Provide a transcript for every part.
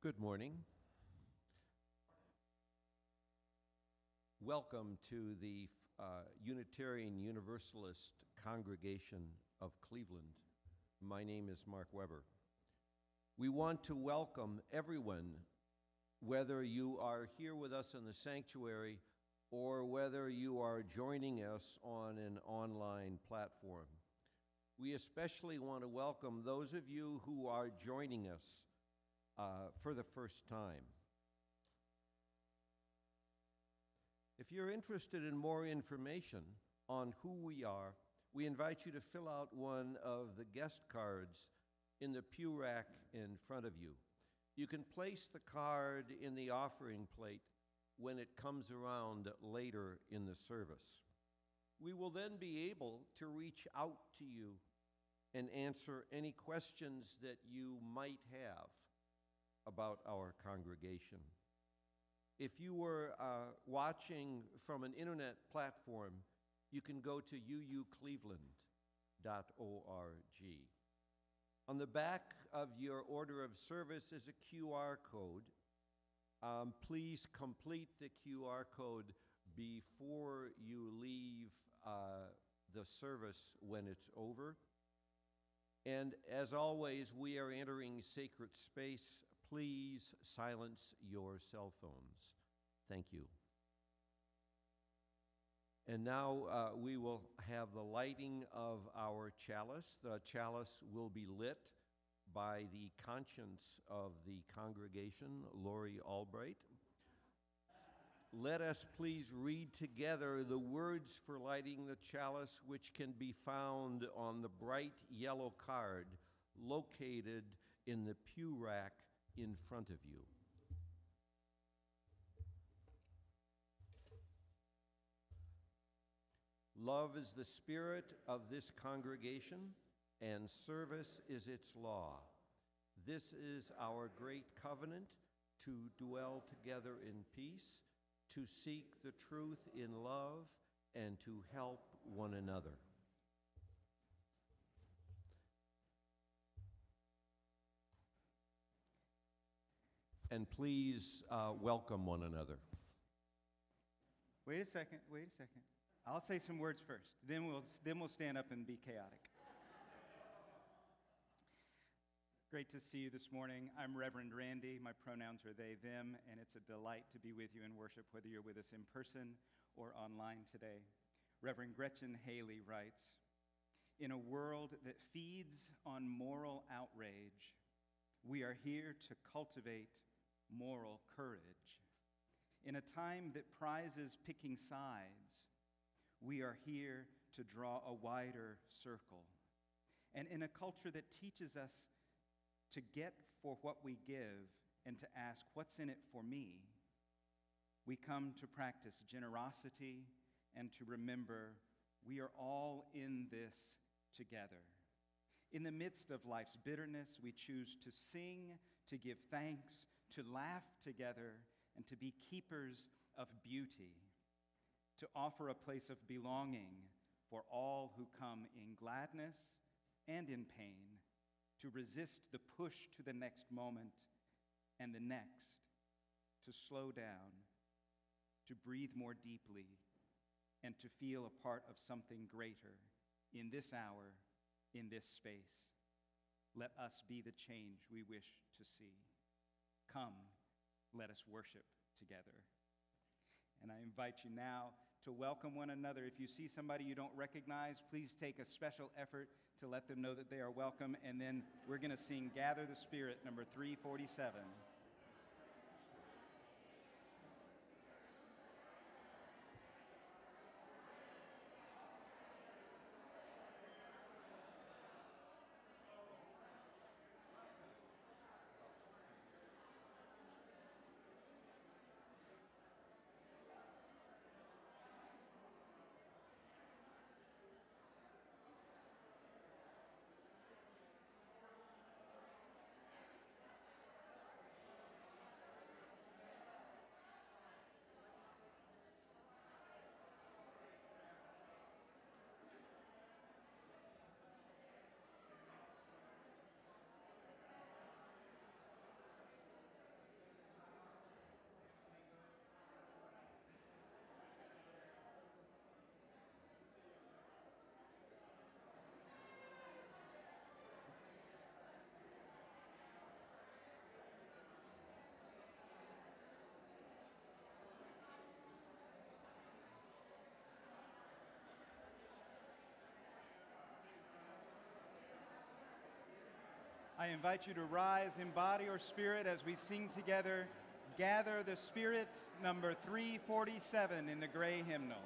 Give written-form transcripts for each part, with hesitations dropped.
Good morning. Welcome to the Unitarian Universalist Congregation of Cleveland. My name is Mark Weber. We want to welcome everyone, whether you are here with us in the sanctuary or whether you are joining us on an online platform. We especially want to welcome those of you who are joining us for the first time. If you're interested in more information on who we are, we invite you to fill out one of the guest cards in the pew rack in front of you. You can place the card in the offering plate when it comes around later in the service. We will then be able to reach out to you and answer any questions that you might have about our congregation. If you were watching from an internet platform, you can go to uucleveland.org. On the back of your order of service is a QR code. Please complete the QR code before you leave the service when it's over. And as always, we are entering sacred space. Please silence your cell phones. Thank you. And now we will have the lighting of our chalice. The chalice will be lit by the conscience of the congregation, Lori Albright. Let us please read together the words for lighting the chalice, which can be found on the bright yellow card located in the pew rack in front of you. Love is the spirit of this congregation, and service is its law. This is our great covenant, to dwell together in peace, to seek the truth in love, and to help one another. And please welcome one another. Wait a second. I'll say some words first. Then we'll stand up and be chaotic. Great to see you this morning. I'm Reverend Randy. My pronouns are they, them, and it's a delight to be with you in worship, whether you're with us in person or online today. Reverend Gretchen Haley writes, "In a world that feeds on moral outrage, we are here to cultivate moral courage. In a time that prizes picking sides, we are here to draw a wider circle. And in a culture that teaches us to get for what we give and to ask, what's in it for me, we come to practice generosity and to remember we are all in this together. In the midst of life's bitterness, we choose to sing, to give thanks, to laugh together, and to be keepers of beauty, to offer a place of belonging for all who come in gladness and in pain, to resist the push to the next moment and the next, to slow down, to breathe more deeply, and to feel a part of something greater in this hour, in this space. Let us be the change we wish to see. Come, let us worship together." And I invite you now to welcome one another. If you see somebody you don't recognize, please take a special effort to let them know that they are welcome. And then we're going to sing Gather the Spirit, number 347. I invite you to rise in body or spirit as we sing together, Gather the Spirit, number 347 in the gray hymnal.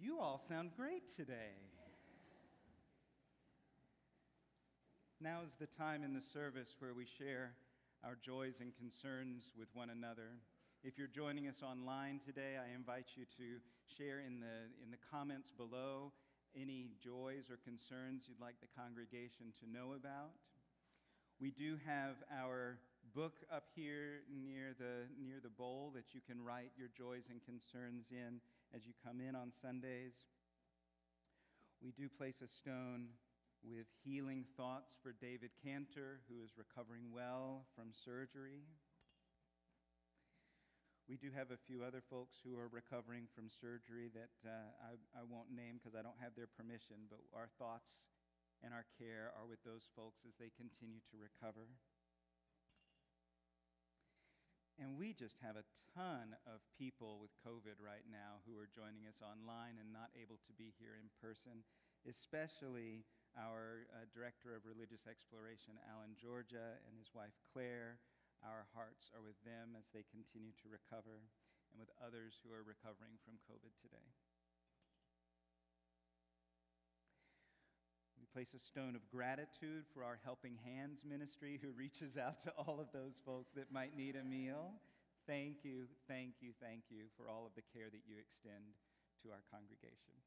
You all sound great today. Now is the time in the service where we share our joys and concerns with one another. If you're joining us online today, I invite you to share in the comments below any joys or concerns you'd like the congregation to know about. We do have our book up here near the bowl that you can write your joys and concerns in as you come in on Sundays. We do place a stone with healing thoughts for David Cantor, who is recovering well from surgery. We do have a few other folks who are recovering from surgery that I won't name because I don't have their permission, but our thoughts and our care are with those folks as they continue to recover. And we just have a ton of people with COVID right now who are joining us online and not able to be here in person, especially our Director of Religious Exploration, Alan Georgia, and his wife, Claire. Our hearts are with them as they continue to recover, and with others who are recovering from COVID today. We place a stone of gratitude for our Helping Hands ministry, who reaches out to all of those folks that might need a meal. Thank you, thank you, thank you for all of the care that you extend to our congregation.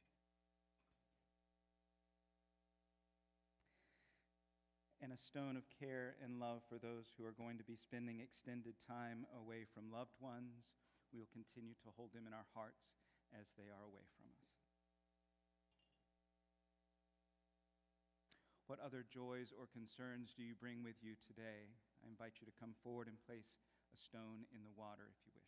And a stone of care and love for those who are going to be spending extended time away from loved ones. We will continue to hold them in our hearts as they are away from us. What other joys or concerns do you bring with you today? I invite you to come forward and place a stone in the water if you wish.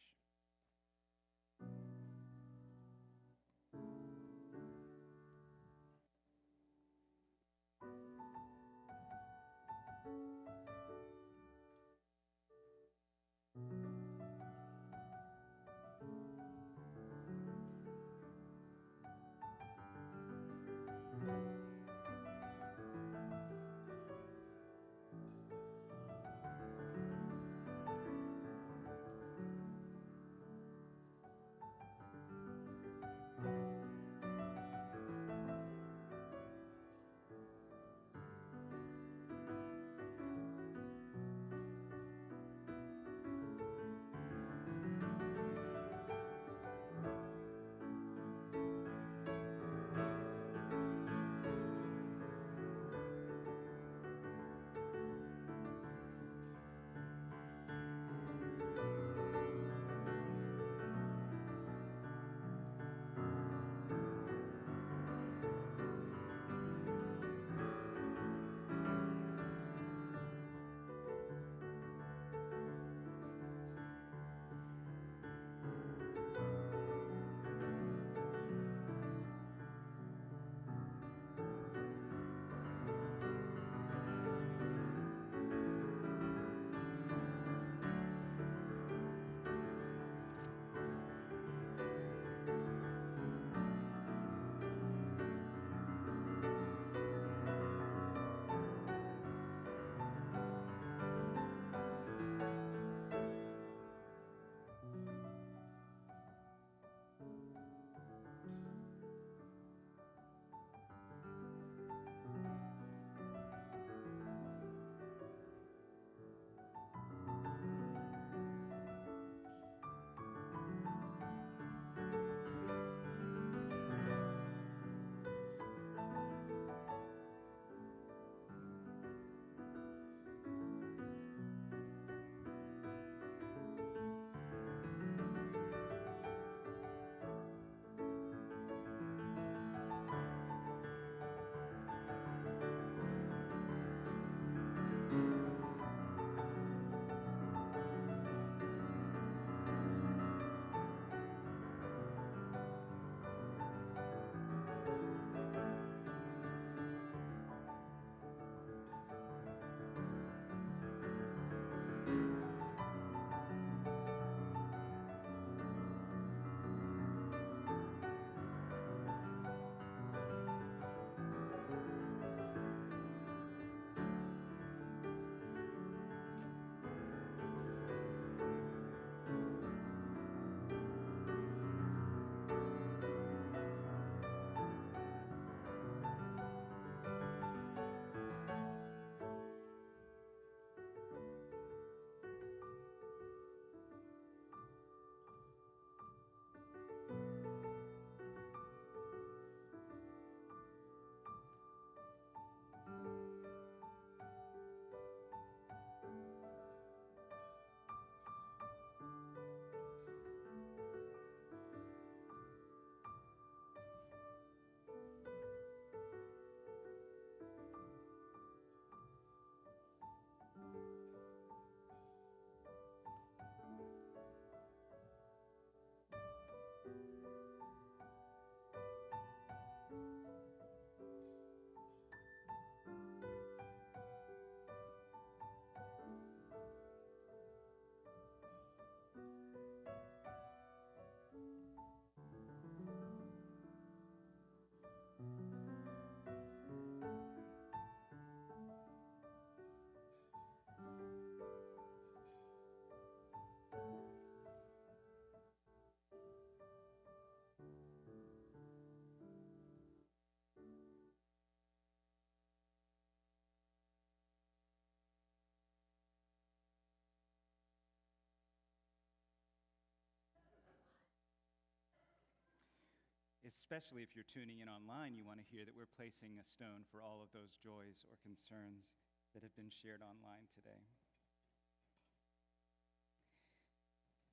Especially if you're tuning in online, you want to hear that we're placing a stone for all of those joys or concerns that have been shared online today.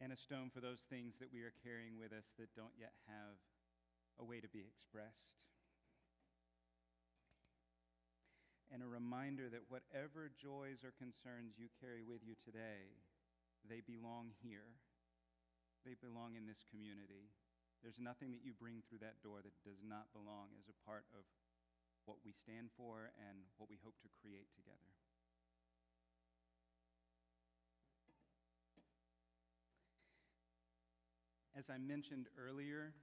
And a stone for those things that we are carrying with us that don't yet have a way to be expressed. And a reminder that whatever joys or concerns you carry with you today, they belong here. They belong in this community. There's nothing that you bring through that door that does not belong as a part of what we stand for and what we hope to create together. As I mentioned earlier,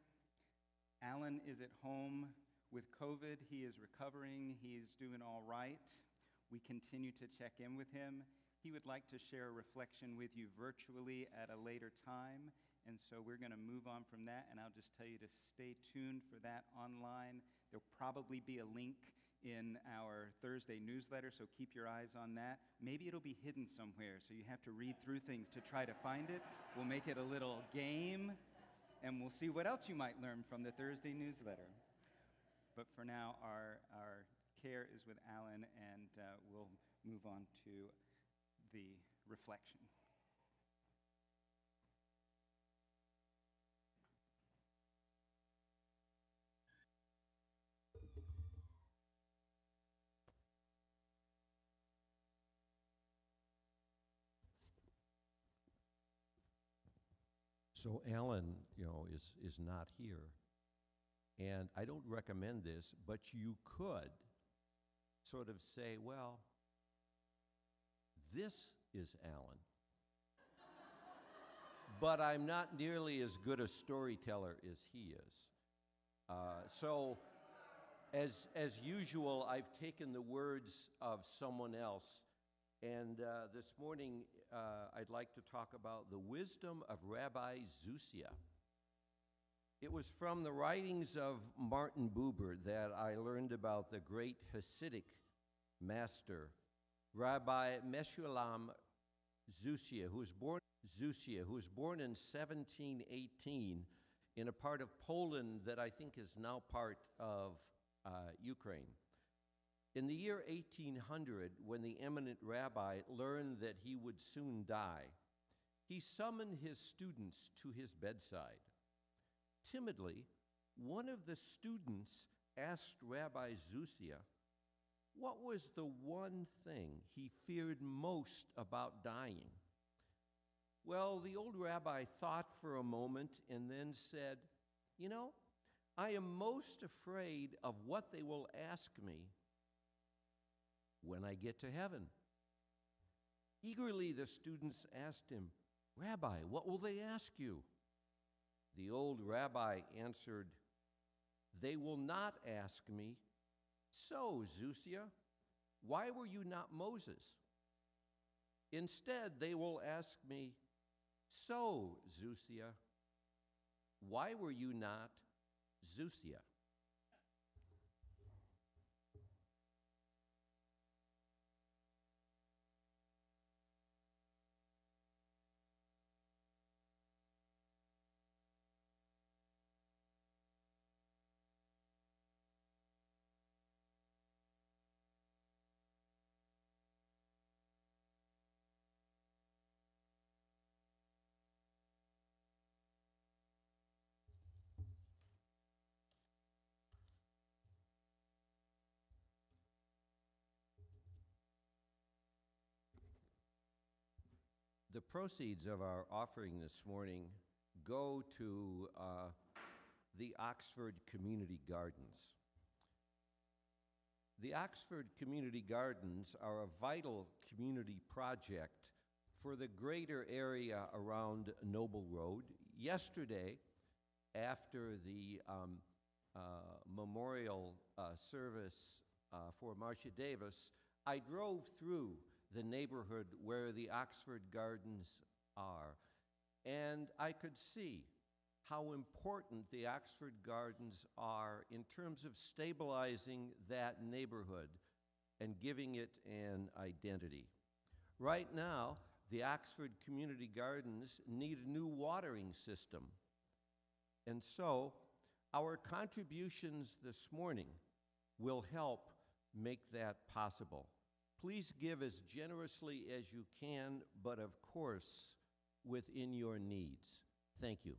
Alan is at home with COVID. He is recovering. He's doing all right. We continue to check in with him. He would like to share a reflection with you virtually at a later time, and so we're going to move on from that, and I'll just tell you to stay tuned for that online. There'll probably be a link in our Thursday newsletter, so keep your eyes on that. Maybe it'll be hidden somewhere, so you have to read through things to try to find it. We'll make it a little game, and we'll see what else you might learn from the Thursday newsletter. But for now, our care is with Alan, and we'll move on to the reflection. So Alan, is not here. And I don't recommend this, but you could sort of say, well, this is Alan. But I'm not nearly as good a storyteller as he is. So as usual, I've taken the words of someone else. And this morning, I'd like to talk about the wisdom of Rabbi Zusia. It was from the writings of Martin Buber that I learned about the great Hasidic master, Rabbi Meshulam Zusia, who was born in 1718 in a part of Poland that I think is now part of Ukraine. In the year 1800, when the eminent rabbi learned that he would soon die, he summoned his students to his bedside. Timidly, one of the students asked Rabbi Zusia what was the one thing he feared most about dying. Well, the old rabbi thought for a moment and then said, I am most afraid of what they will ask me when I get to heaven. Eagerly, the students asked him, Rabbi, what will they ask you? The old rabbi answered, they will not ask me, so, Zusia, why were you not Moses? Instead, they will ask me, so, Zusia, why were you not Zusia? The proceeds of our offering this morning go to the Oxford Community Gardens. The Oxford Community Gardens are a vital community project for the greater area around Noble Road. Yesterday, after the memorial service for Marcia Davis, I drove through the neighborhood where the Oxford Gardens are, and I could see how important the Oxford Gardens are in terms of stabilizing that neighborhood and giving it an identity. Right now, the Oxford Community Gardens need a new watering system, and so our contributions this morning will help make that possible. Please give as generously as you can, but of course, within your needs. Thank you.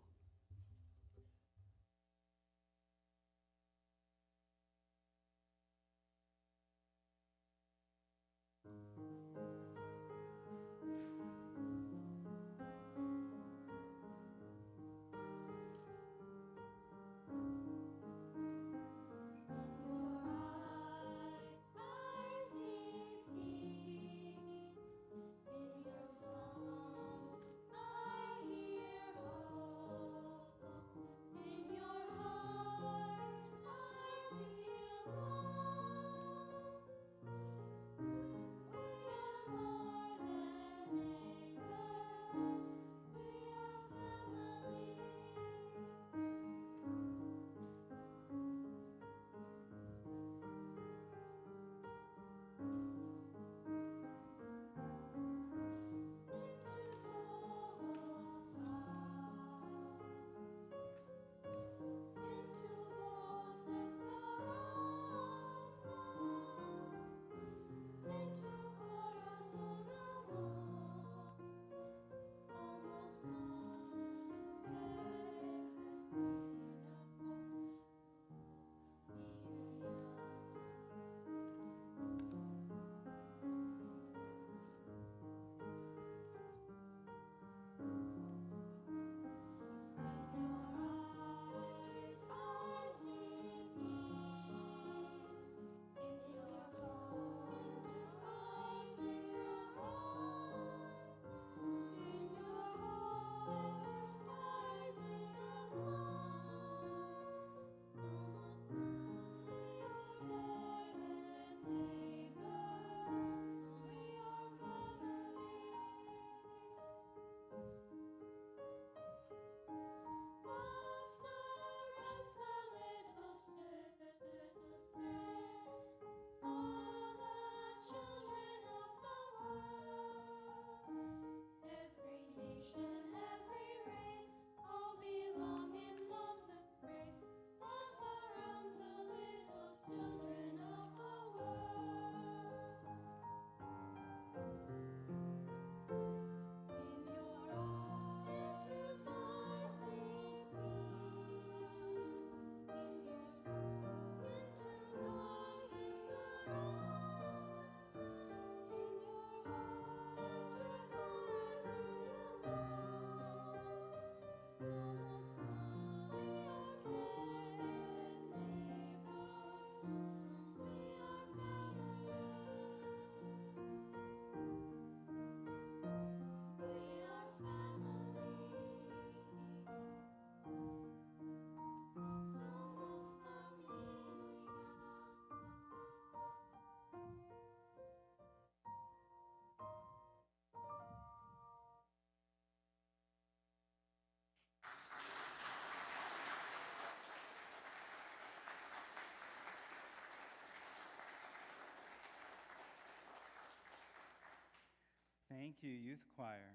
Thank you, Youth Choir.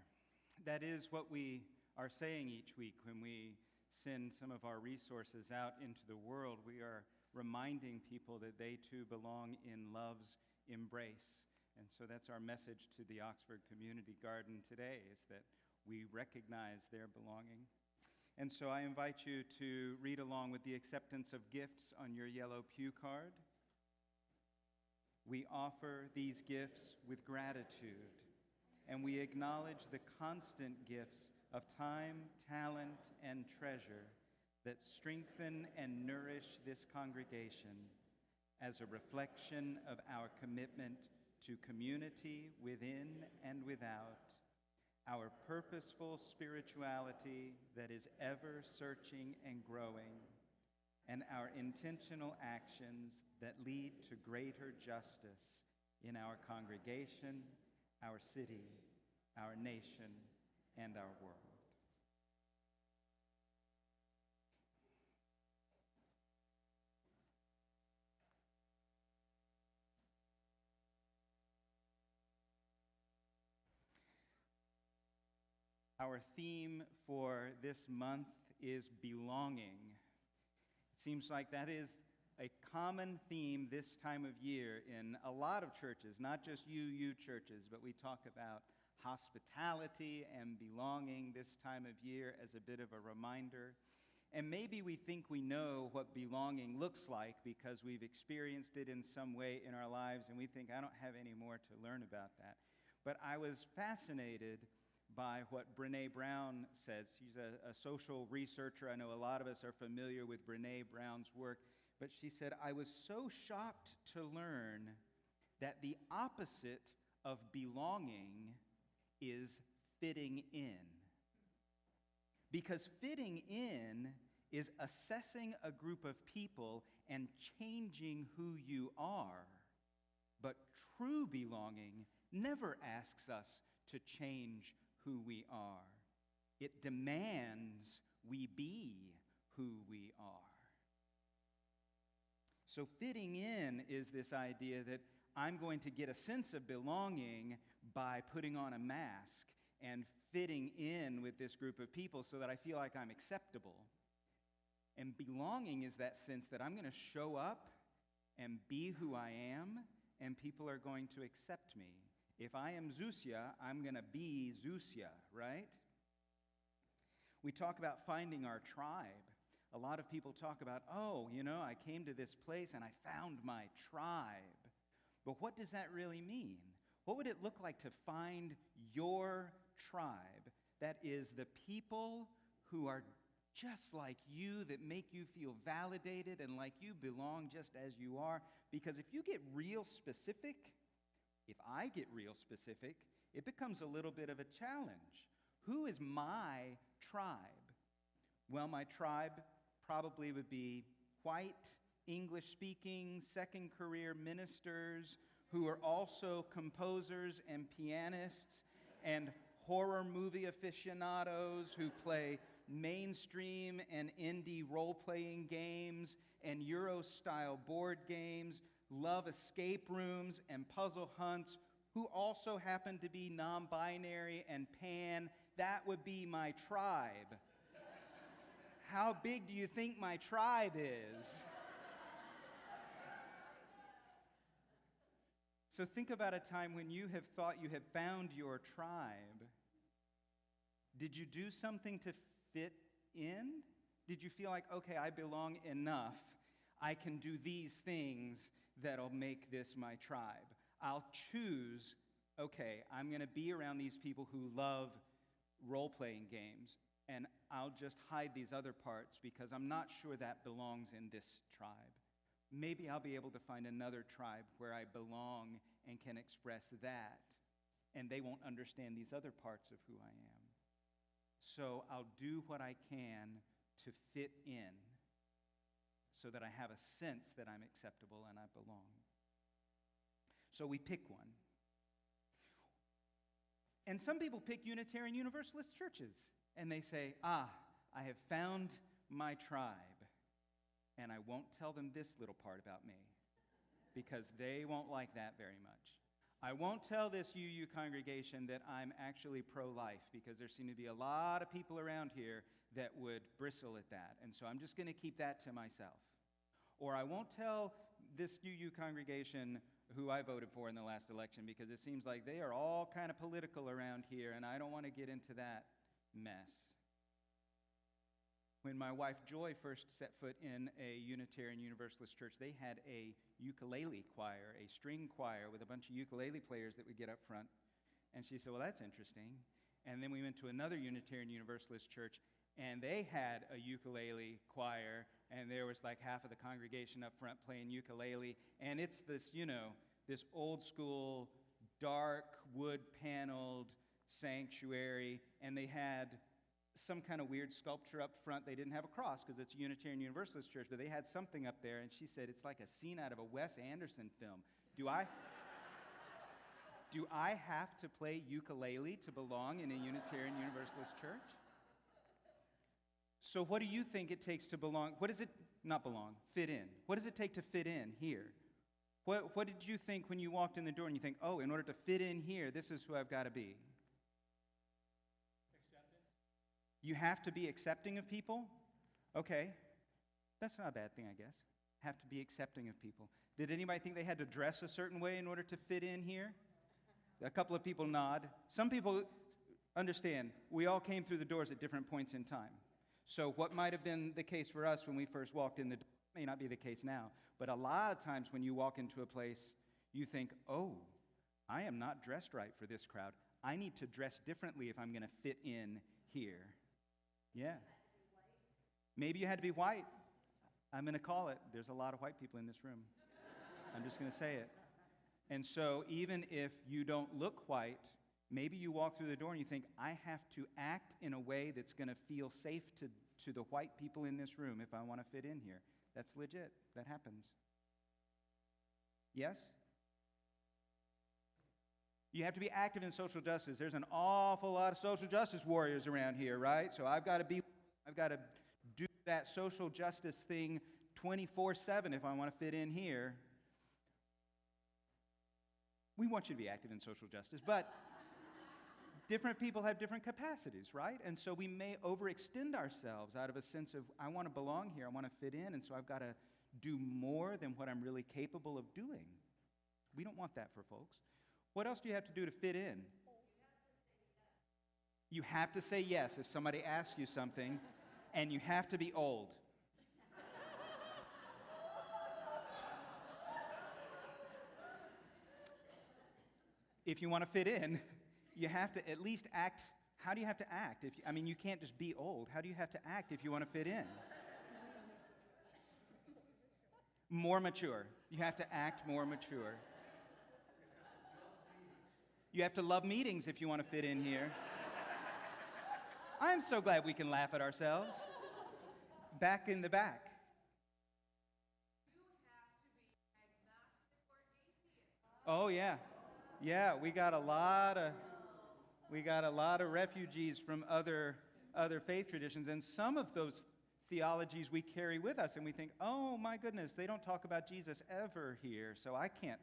That is what we are saying each week when we send some of our resources out into the world. We are reminding people that they too belong in love's embrace. And so that's our message to the Oxford Community Garden today, is that we recognize their belonging. And so I invite you to read along with the acceptance of gifts on your yellow pew card. We offer these gifts with gratitude, and we acknowledge the constant gifts of time, talent, and treasure that strengthen and nourish this congregation as a reflection of our commitment to community within and without, our purposeful spirituality that is ever searching and growing, and our intentional actions that lead to greater justice in our congregation, our city, our nation, and our world. Our theme for this month is belonging. It seems like that is a common theme this time of year in a lot of churches, not just UU churches, but we talk about hospitality and belonging this time of year as a bit of a reminder. And maybe we think we know what belonging looks like because we've experienced it in some way in our lives, and we think, I don't have any more to learn about that. But I was fascinated by what Brené Brown says. She's a social researcher. I know a lot of us are familiar with Brené Brown's work, but she said, I was so shocked to learn that the opposite of belonging is fitting in. Because fitting in is assessing a group of people and changing who you are. But true belonging never asks us to change who we are. It demands we be who we are. So fitting in is this idea that I'm going to get a sense of belonging by putting on a mask and fitting in with this group of people so that I feel like I'm acceptable. And belonging is that sense that I'm going to show up and be who I am, and people are going to accept me. If I am Zusia, I'm going to be Zusia, right? We talk about finding our tribe. A lot of people talk about, I came to this place and I found my tribe. But what does that really mean? What would it look like to find your tribe? That is the people who are just like you, that make you feel validated and like you belong just as you are. Because if you get real specific, if I get real specific, it becomes a little bit of a challenge. Who is my tribe? Well, my tribe probably would be white, English-speaking, second-career ministers who are also composers and pianists and horror movie aficionados who play mainstream and indie role-playing games and Euro-style board games, love escape rooms and puzzle hunts, who also happen to be non-binary and pan. That would be my tribe. How big do you think my tribe is? So think about a time when you have thought you have found your tribe. Did you do something to fit in? Did you feel like, okay, I belong enough. I can do these things that'll make this my tribe. I'll choose, okay, I'm going to be around these people who love role-playing games, and I'll just hide these other parts because I'm not sure that belongs in this tribe. Maybe I'll be able to find another tribe where I belong and can express that, and they won't understand these other parts of who I am. So I'll do what I can to fit in so that I have a sense that I'm acceptable and I belong. So we pick one. And some people pick Unitarian Universalist churches, and they say, I have found my tribe, and I won't tell them this little part about me, because they won't like that very much. I won't tell this UU congregation that I'm actually pro-life, because there seem to be a lot of people around here that would bristle at that. And so I'm just going to keep that to myself. Or I won't tell this UU congregation who I voted for in the last election, because it seems like they are all kind of political around here, and I don't want to get into that mess. When my wife Joy first set foot in a Unitarian Universalist church, they had a ukulele choir, a string choir with a bunch of ukulele players that would get up front. And she said, well, that's interesting. And then we went to another Unitarian Universalist church, and they had a ukulele choir, and there was like half of the congregation up front playing ukulele. And it's this, this old school, dark, wood-paneled sanctuary, and they had some kind of weird sculpture up front. They didn't have a cross because it's a Unitarian Universalist church, but they had something up there, and she said it's like a scene out of a Wes Anderson film. Do I have to play ukulele to belong in a Unitarian Universalist church? So what do you think it takes to belong? What does it, not belong, fit in? What does it take to fit in here? What did you think when you walked in the door and you think, oh, in order to fit in here, this is who I've got to be? You have to be accepting of people? Okay. That's not a bad thing, I guess. Have to be accepting of people. Did anybody think they had to dress a certain way in order to fit in here? A couple of people nod. Some people understand we all came through the doors at different points in time. So what might have been the case for us when we first walked in the door may not be the case now. But a lot of times when you walk into a place, you think, oh, I am not dressed right for this crowd. I need to dress differently if I'm going to fit in here. Yeah. Maybe you had to be white. I'm going to call it. There's a lot of white people in this room. I'm just going to say it. And so even if you don't look white, maybe you walk through the door and you think, I have to act in a way that's going to feel safe to the white people in this room if I want to fit in here. That's legit. That happens. Yes? You have to be active in social justice. There's an awful lot of social justice warriors around here, right? So I've got to do that social justice thing 24/7 if I want to fit in here. We want you to be active in social justice, but different people have different capacities, right? And so we may overextend ourselves out of a sense of, I want to belong here, I want to fit in, and so I've got to do more than what I'm really capable of doing. We don't want that for folks. What else do you have to do to fit in? You have to say yes if somebody asks you something, and you have to be old. If you want to fit in, you have to at least act. How do you have to act? You can't just be old. How do you have to act if you want to fit in? More mature. You have to act more mature. You have to love meetings if you want to fit in here. I'm so glad we can laugh at ourselves. Back in the back. You have to be agnostic or atheist. Oh, yeah. Yeah, we got a lot of refugees from other faith traditions, and some of those theologies we carry with us, and we think, oh my goodness, they don't talk about Jesus ever here, so I can't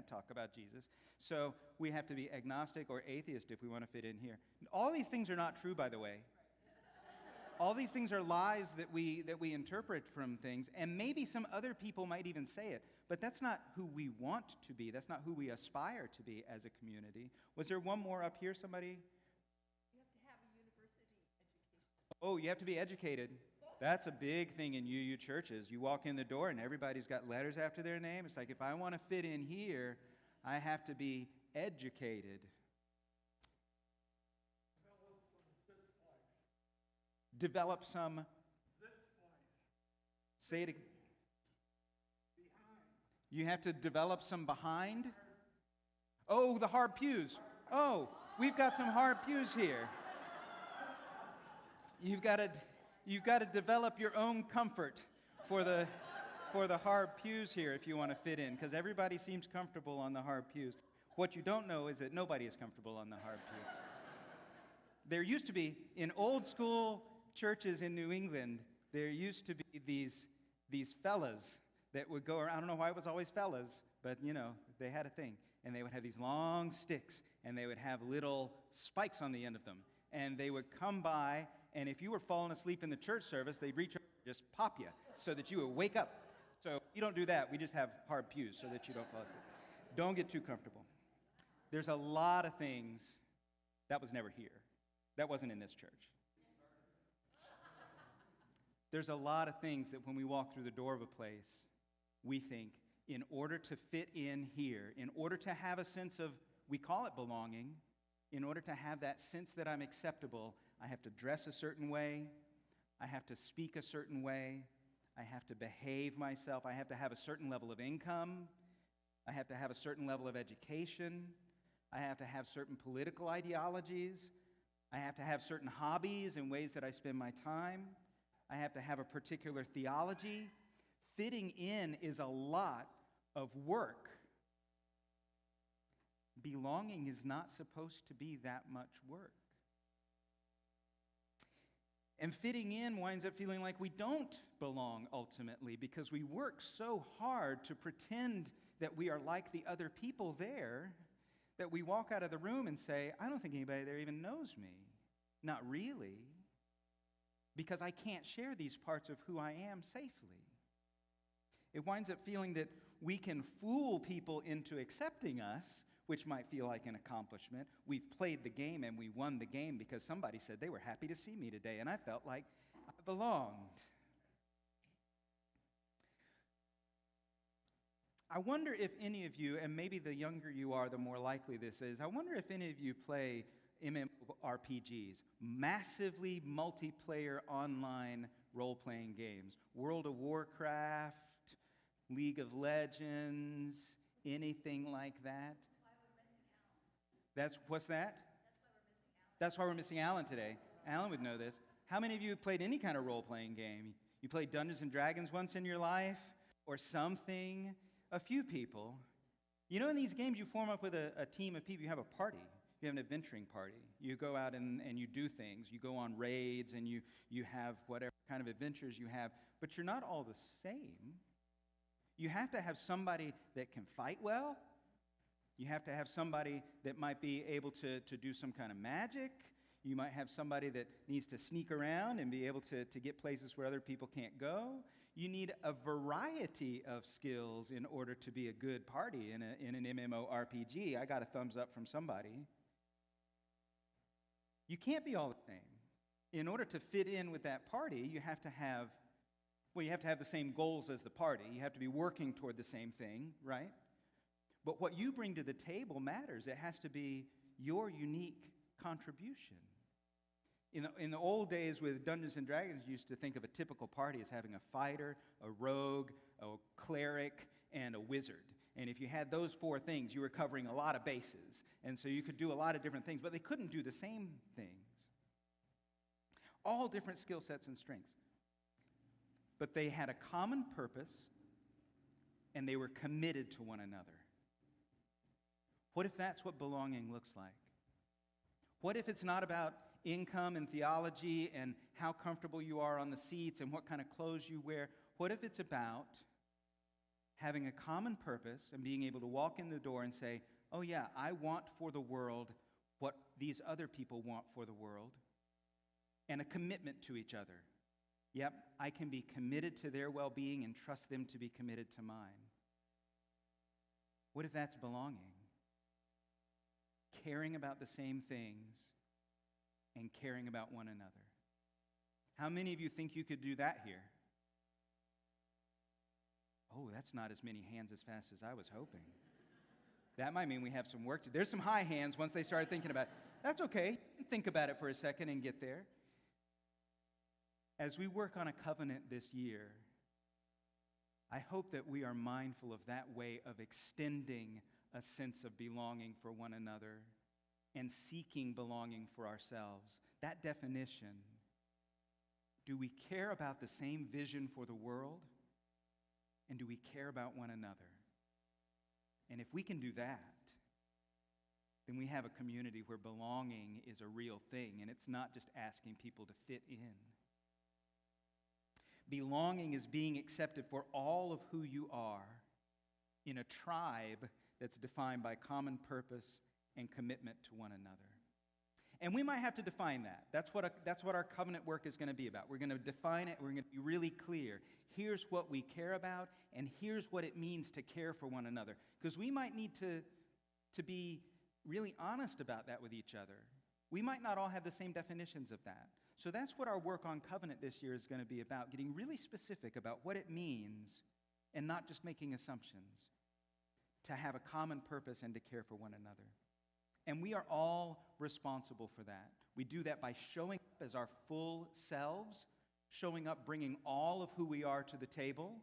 talk about Jesus. So we have to be agnostic or atheist if we want to fit in here. All these things are not true, by the way. All these things are lies that we interpret from things, and maybe some other people might even say it, but that's not who we want to be. That's not who we aspire to be as a community. Was there one more up here, somebody? You have to have a university education. Oh, you have to be educated. That's a big thing in UU churches. You walk in the door and everybody's got letters after their name. It's like, if I want to fit in here, I have to be educated. Develop some. Say it again. You have to develop some behind. Oh, the hard pews. Oh, we've got some hard pews here. You've got to develop your own comfort for the hard pews here if you want to fit in, because everybody seems comfortable on the hard pews. What you don't know is that nobody is comfortable on the hard pews. There used to be, in old school churches in New England, there used to be these fellas that would go around. I don't know why it was always fellas, but they had a thing. And they would have these long sticks, and they would have little spikes on the end of them. And they would come by, and if you were falling asleep in the church service, they'd reach over and just pop you so that you would wake up. So you don't do that. We just have hard pews so that you don't fall asleep. Don't get too comfortable. There's a lot of things that was never here. That wasn't in this church. There's a lot of things that when we walk through the door of a place, we think, in order to fit in here, in order to have a sense of, we call it belonging, in order to have that sense that I'm acceptable, I have to dress a certain way, I have to speak a certain way, I have to behave myself, I have to have a certain level of income, I have to have a certain level of education, I have to have certain political ideologies, I have to have certain hobbies and ways that I spend my time, I have to have a particular theology. Fitting in is a lot of work. Belonging is not supposed to be that much work. And fitting in winds up feeling like we don't belong ultimately because we work so hard to pretend that we are like the other people there that we walk out of the room and say, I don't think anybody there even knows me. Not really. Because I can't share these parts of who I am safely. It winds up feeling that we can fool people into accepting us, which might feel like an accomplishment. We've played the game and we won the game because somebody said they were happy to see me today, and I felt like I belonged. I wonder if any of you, and maybe the younger you are, the more likely this is, I wonder if any of you play MMORPGs, massively multiplayer online role-playing games. World of Warcraft, League of Legends, anything like that. What's that? That's why we're missing Alan today. Alan would know this. How many of you have played any kind of role-playing game? You played Dungeons and Dragons once in your life? Or something? A few people. You know, in these games, you form up with a team of people. You have a party. You have an adventuring party. You go out and you do things. You go on raids and you have whatever kind of adventures you have. But you're not all the same. You have to have somebody that can fight well. You have to have somebody that might be able to do some kind of magic. You might have somebody that needs to sneak around and be able to get places where other people can't go. You need a variety of skills in order to be a good party in an MMORPG. I got a thumbs up from somebody. You can't be all the same. In order to fit in with that party, you have to have the same goals as the party. You have to be working toward the same thing, right? But what you bring to the table matters. It has to be your unique contribution. In the old days with Dungeons and Dragons, you used to think of a typical party as having a fighter, a rogue, a cleric, and a wizard. And if you had those four things, you were covering a lot of bases. And so you could do a lot of different things, but they couldn't do the same things. All different skill sets and strengths. But they had a common purpose, and they were committed to one another. What if that's what belonging looks like? What if it's not about income and theology and how comfortable you are on the seats and what kind of clothes you wear? What if it's about having a common purpose and being able to walk in the door and say, oh yeah, I want for the world what these other people want for the world, and a commitment to each other. Yep, I can be committed to their well-being and trust them to be committed to mine. What if that's belonging? Caring about the same things and caring about one another. How many of you think you could do that here? Oh, that's not as many hands as fast as I was hoping. That might mean we have some work to do. There's some high hands once they started thinking about it. That's okay. Think about it for a second and get there. As we work on a covenant this year, I hope that we are mindful of that way of extending a sense of belonging for one another and seeking belonging for ourselves. That definition, do we care about the same vision for the world? And do we care about one another? And if we can do that, then we have a community where belonging is a real thing, and it's not just asking people to fit in. Belonging is being accepted for all of who you are in a tribe that's defined by common purpose and commitment to one another. And we might have to define that. That's what our covenant work is going to be about. We're going to define it. We're going to be really clear. Here's what we care about, and here's what it means to care for one another. Because we might need to be really honest about that with each other. We might not all have the same definitions of that. So that's what our work on covenant this year is going to be about, getting really specific about what it means and not just making assumptions, to have a common purpose and to care for one another. And we are all responsible for that. We do that by showing up as our full selves, showing up, bringing all of who we are to the table,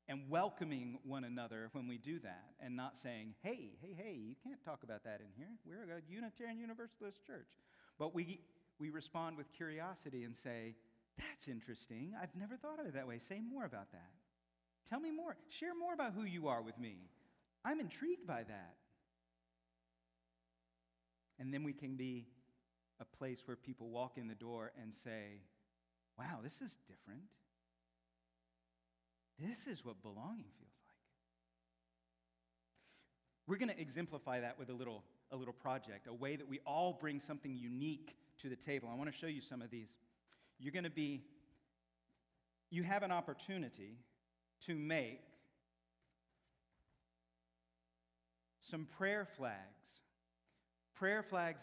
and welcoming one another when we do that, and not saying, hey, you can't talk about that in here. We're a Unitarian Universalist church. But we respond with curiosity and say, that's interesting. I've never thought of it that way. Say more about that. Tell me more. Share more about who you are with me. I'm intrigued by that. And then we can be a place where people walk in the door and say, wow, this is different. This is what belonging feels like. We're going to exemplify that with a little project, a way that we all bring something unique to the table. I want to show you some of these. You have an opportunity to make some prayer flags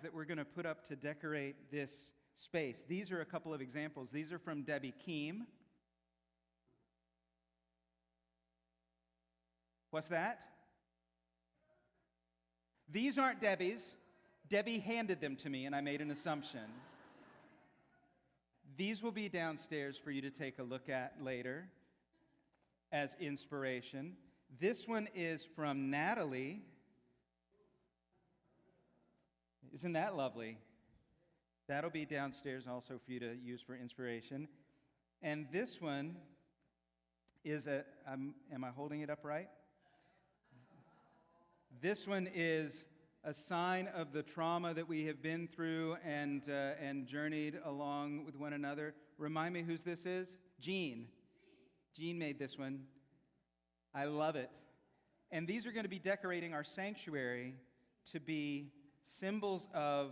that we're going to put up to decorate this space. These are a couple of examples. These are from Debbie Keem. What's that? These aren't Debbie's. Debbie handed them to me, and I made an assumption. These will be downstairs for you to take a look at later as inspiration. This one is from Natalie. Isn't that lovely? That'll be downstairs also for you to use for inspiration. And this one is am I holding it up right? This one is a sign of the trauma that we have been through and journeyed along with one another. Remind me whose this is? Jean. Jean made this one. I love it. And these are going to be decorating our sanctuary to be symbols of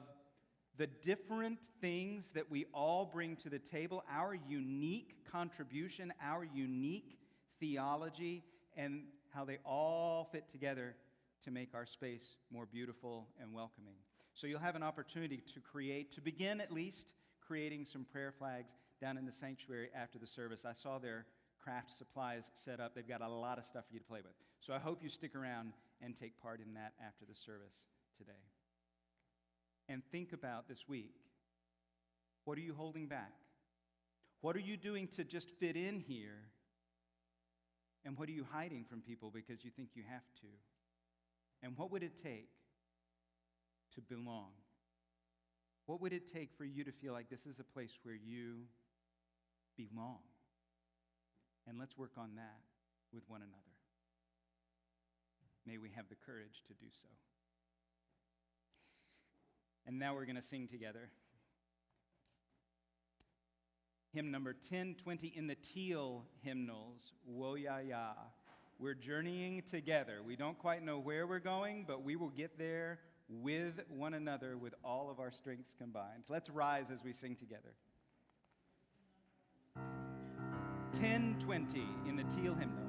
the different things that we all bring to the table, our unique contribution, our unique theology, and how they all fit together to make our space more beautiful and welcoming. So you'll have an opportunity to begin at least creating some prayer flags down in the sanctuary after the service. I saw their craft supplies set up. They've got a lot of stuff for you to play with. So I hope you stick around and take part in that after the service today. And think about this week. What are you holding back? What are you doing to just fit in here? And what are you hiding from people because you think you have to? And what would it take to belong? What would it take for you to feel like this is a place where you belong? And let's work on that with one another. May we have the courage to do so. And now we're going to sing together. Hymn number 1020 in the teal hymnals, Wo Ya Ya. We're journeying together. We don't quite know where we're going, but we will get there with one another with all of our strengths combined. Let's rise as we sing together. 1020 in the teal hymnal.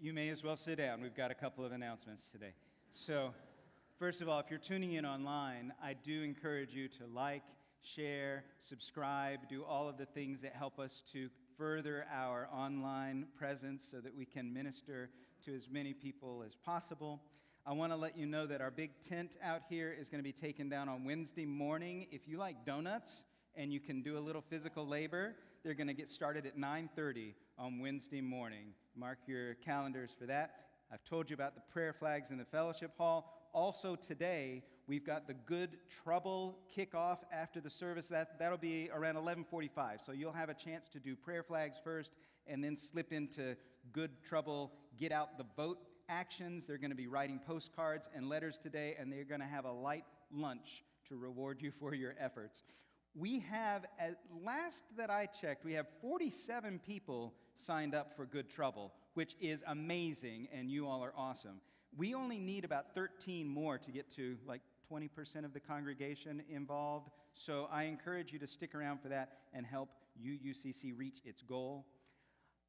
You may as well sit down. We've got a couple of announcements today. So, first of all, if you're tuning in online, I do encourage you to like, share, subscribe, do all of the things that help us to further our online presence so that we can minister to as many people as possible. I want to let you know that our big tent out here is going to be taken down on Wednesday morning. If you like donuts and you can do a little physical labor, they're going to get started at 9:30 on Wednesday morning. Mark your calendars for that. I've told you about the prayer flags in the fellowship hall. Also today, we've got the Good Trouble kickoff after the service. That'll be around 11:45. So you'll have a chance to do prayer flags first and then slip into Good Trouble, get out the vote actions. They're going to be writing postcards and letters today, and they're going to have a light lunch to reward you for your efforts. We have, at last that I checked, we have 47 people signed up for Good Trouble, which is amazing, and you all are awesome. We only need about 13 more to get to like 20% of the congregation involved, so I encourage you to stick around for that and help UUCC reach its goal.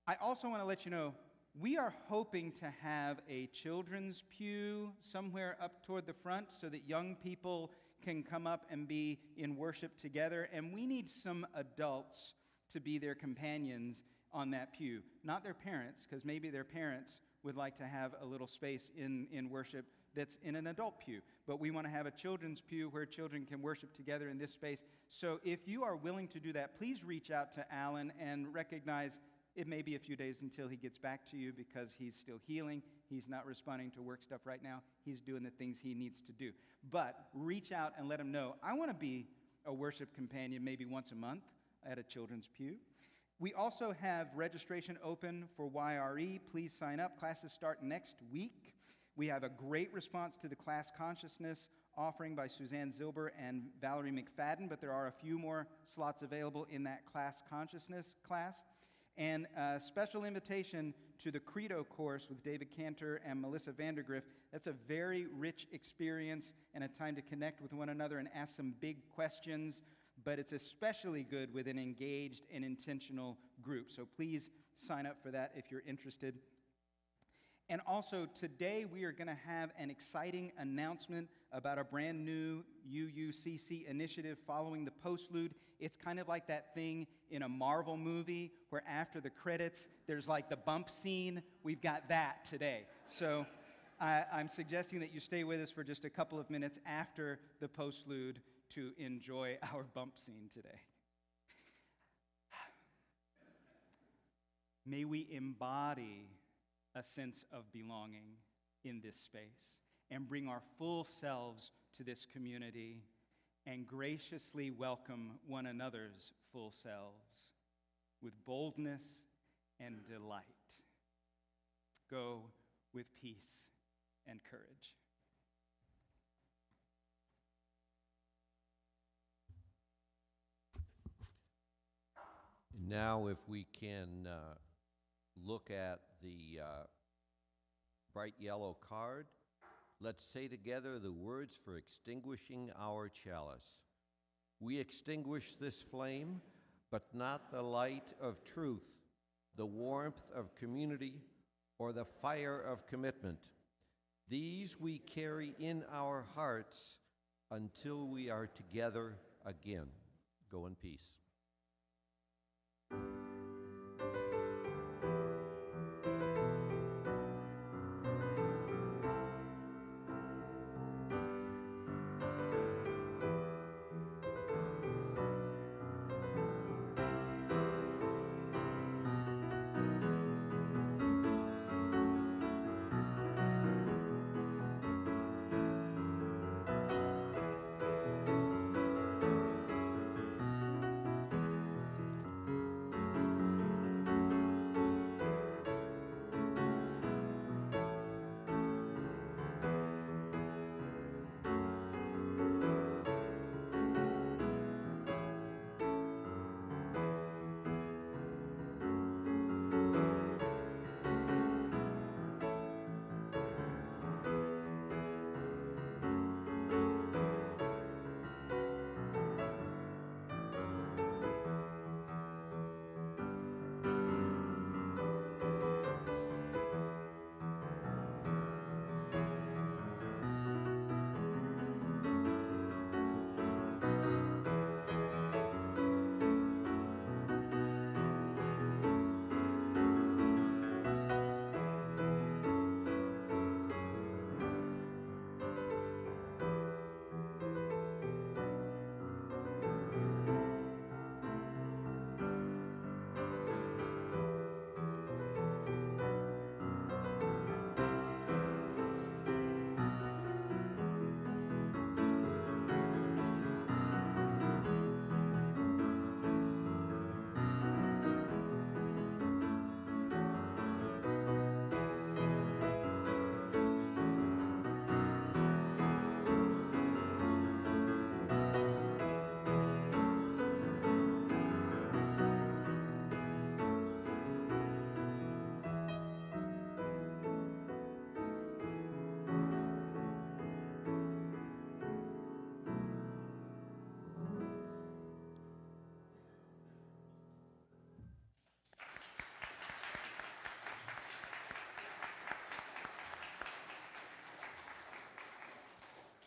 I also want to let you know, we are hoping to have a children's pew somewhere up toward the front so that young people can come up and be in worship together, and we need some adults to be their companions on that pew. Not their parents, because maybe their parents would like to have a little space in worship that's in an adult pew. But we want to have a children's pew where children can worship together in this space. So if you are willing to do that, please reach out to Alan and recognize it may be a few days until he gets back to you because he's still healing. He's not responding to work stuff right now. He's doing the things he needs to do. But reach out and let him know, I want to be a worship companion maybe once a month at a children's pew. We also have registration open for YRE. Please sign up. Classes start next week. We have a great response to the class consciousness offering by Suzanne Zilber and Valerie McFadden, but there are a few more slots available in that class consciousness class. And a special invitation to the Credo course with David Cantor and Melissa Vandergriff. That's a very rich experience and a time to connect with one another and ask some big questions, but it's especially good with an engaged and intentional group. So please sign up for that if you're interested. And also today we are going to have an exciting announcement about a brand new UUCC initiative following the postlude. It's kind of like that thing in a Marvel movie where after the credits there's like the bump scene. We've got that today. So I'm suggesting that you stay with us for just a couple of minutes after the postlude to enjoy our bump scene today. May we embody a sense of belonging in this space and bring our full selves to this community and graciously welcome one another's full selves with boldness and delight. Go with peace and courage. Now, if we can look at the bright yellow card, let's say together the words for extinguishing our chalice. We extinguish this flame, but not the light of truth, the warmth of community, or the fire of commitment. These we carry in our hearts until we are together again. Go in peace.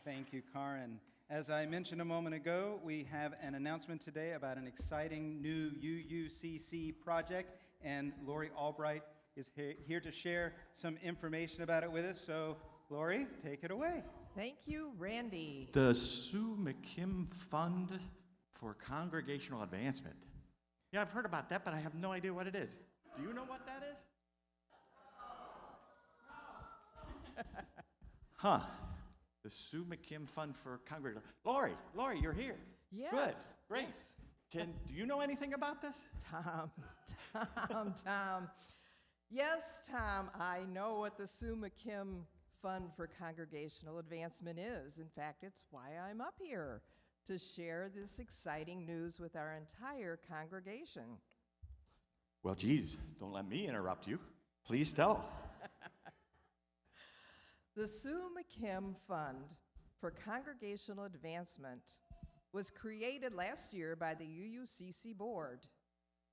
Thank you, Karin. As I mentioned a moment ago, we have an announcement today about an exciting new UUCC project, and Lori Albright is here to share some information about it with us. So, Lori, take it away. Thank you, Randy. The Sue McKim Fund for Congregational Advancement. Yeah, I've heard about that, but I have no idea what it is. Do you know what that is? Huh. The Sue McKim Fund for Congregational. Lori, you're here. Yes. Good. Great. Yes. Do you know anything about this? Tom. Yes, Tom, I know what the Sue McKim Fund for Congregational Advancement is. In fact, it's why I'm up here, to share this exciting news with our entire congregation. Well, geez, don't let me interrupt you. Please tell. The Sue McKim Fund for Congregational Advancement was created last year by the UUCC board.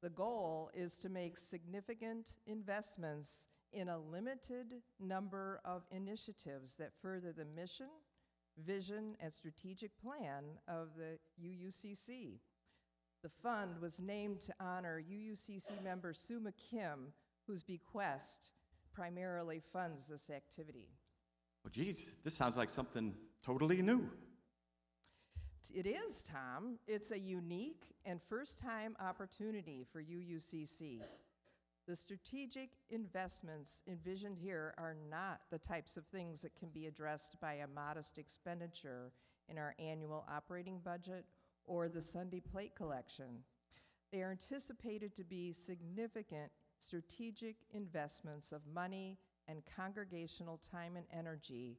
The goal is to make significant investments in a limited number of initiatives that further the mission, vision, and strategic plan of the UUCC. The fund was named to honor UUCC member Sue McKim, whose bequest primarily funds this activity. Well, geez, this sounds like something totally new. It is, Tom. It's a unique and first-time opportunity for UUCC. The strategic investments envisioned here are not the types of things that can be addressed by a modest expenditure in our annual operating budget or the Sunday plate collection. They are anticipated to be significant strategic investments of money and congregational time and energy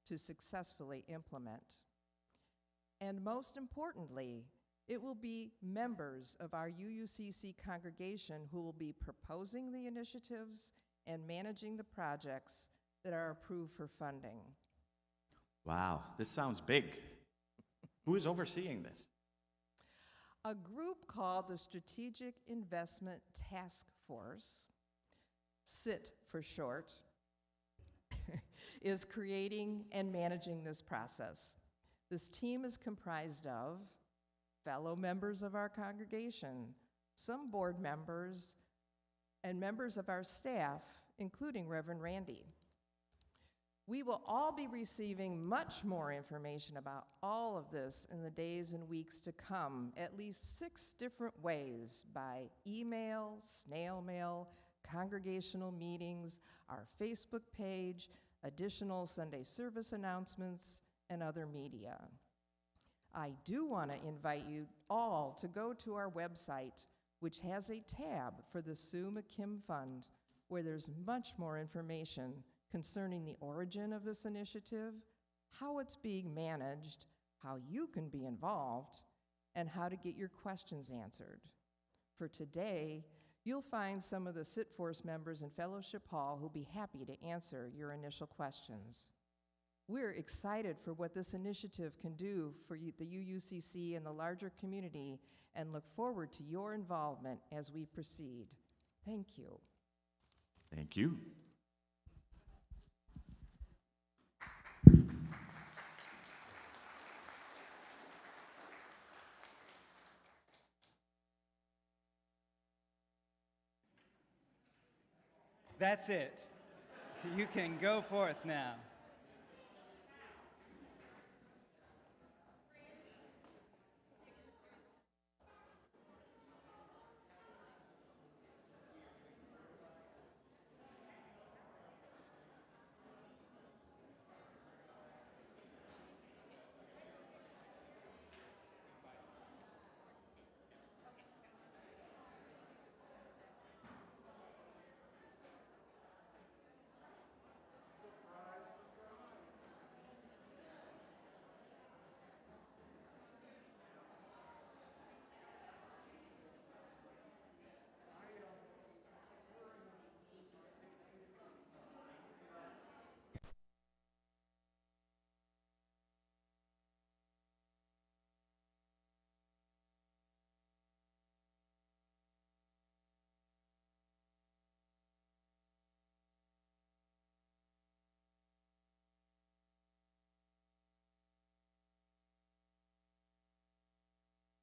to successfully implement. And most importantly, it will be members of our UUCC congregation who will be proposing the initiatives and managing the projects that are approved for funding. Wow, this sounds big. Who is overseeing this? A group called the Strategic Investment Task Force, SIT for short, is creating and managing this process. This team is comprised of fellow members of our congregation, some board members, and members of our staff, including Reverend Randy. We will all be receiving much more information about all of this in the days and weeks to come, at least 6 different ways: by email, snail mail, congregational meetings, our Facebook page, additional Sunday service announcements, and other media. I do want to invite you all to go to our website, which has a tab for the Sue McKim Fund, where there's much more information concerning the origin of this initiative, how it's being managed, how you can be involved, and how to get your questions answered. For today, you'll find some of the SIT Force members in Fellowship Hall who'll be happy to answer your initial questions. We're excited for what this initiative can do for the UUCC and the larger community, and look forward to your involvement as we proceed. Thank you. Thank you. That's it. You can go forth now.